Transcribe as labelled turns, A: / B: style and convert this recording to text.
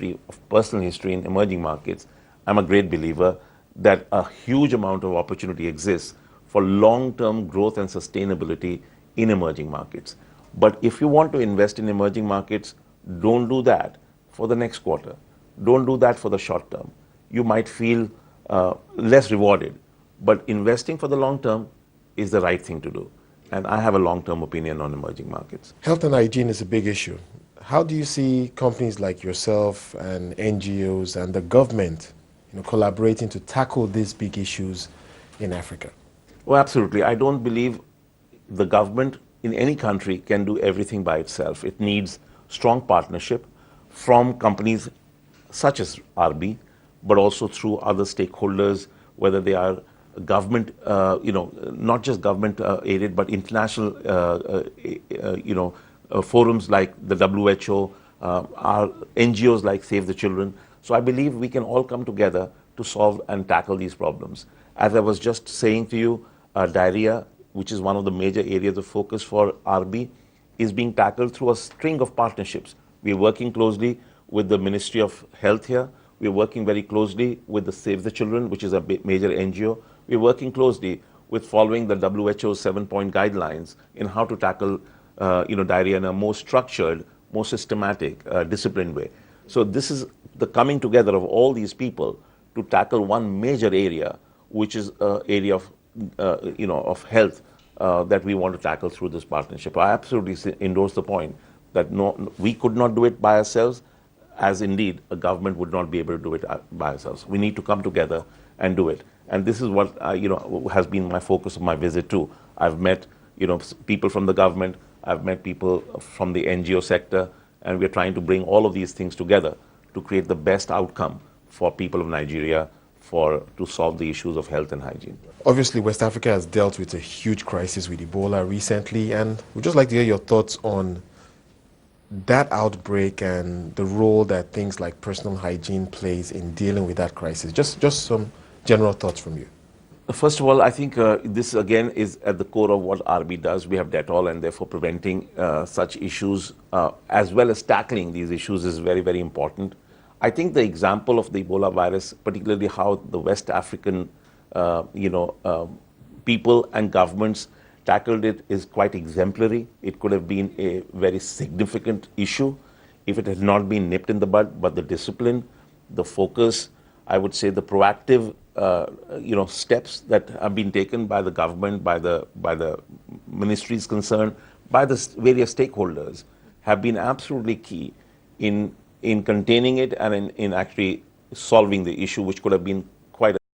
A: of personal history in emerging markets, I'm a great believer that a huge amount of opportunity exists for long-term growth and sustainability in emerging markets. But if you want to invest in emerging markets, don't do that for the next quarter. Don't do that for the short term. You might feel less rewarded, but investing for the long term is the right thing to do. And I have a long-term opinion on emerging markets.
B: Health and hygiene is a big issue. How do you see companies like yourself and NGOs and the government, collaborating to tackle these big issues in Africa?
A: Well, absolutely. I don't believe the government in any country can do everything by itself. It needs strong partnership from companies such as RB, but also through other stakeholders, whether they are government, not just government aided, but international, forums like the WHO, our NGOs like Save the Children. So I believe we can all come together to solve and tackle these problems. As I was just saying to you, diarrhea, which is one of the major areas of focus for RB, is being tackled through a string of partnerships. We're working closely with the Ministry of Health here. We're working very closely with the Save the Children, which is a major NGO. We're working closely with following the WHO's 7-point guidelines in how to tackle diarrhea in a more structured, more systematic, disciplined way. So this is the coming together of all these people to tackle one major area, which is an area of, of health that we want to tackle through this partnership. I absolutely endorse the point that no, we could not do it by ourselves, as indeed a government would not be able to do it by ourselves. We need to come together and do it. And this is what has been my focus of my visit too. I've met people from the government, I've met people from the NGO sector, and we're trying to bring all of these things together to create the best outcome for people of Nigeria to solve the issues of health and hygiene.
B: Obviously, West Africa has dealt with a huge crisis with Ebola recently, and we'd just like to hear your thoughts on that outbreak and the role that things like personal hygiene plays in dealing with that crisis. Just some general thoughts from you.
A: First of all, I think this again is at the core of what RB does. We have Dettol, and therefore preventing such issues as well as tackling these issues is very, very important. I think the example of the Ebola virus, particularly how the West African people and governments tackled it, is quite exemplary. It could have been a very significant issue if it had not been nipped in the bud, but the discipline, the focus, I would say the proactive steps that have been taken by the government, by the ministries concerned, by the various stakeholders have been absolutely key in containing it and in actually solving the issue, which could have been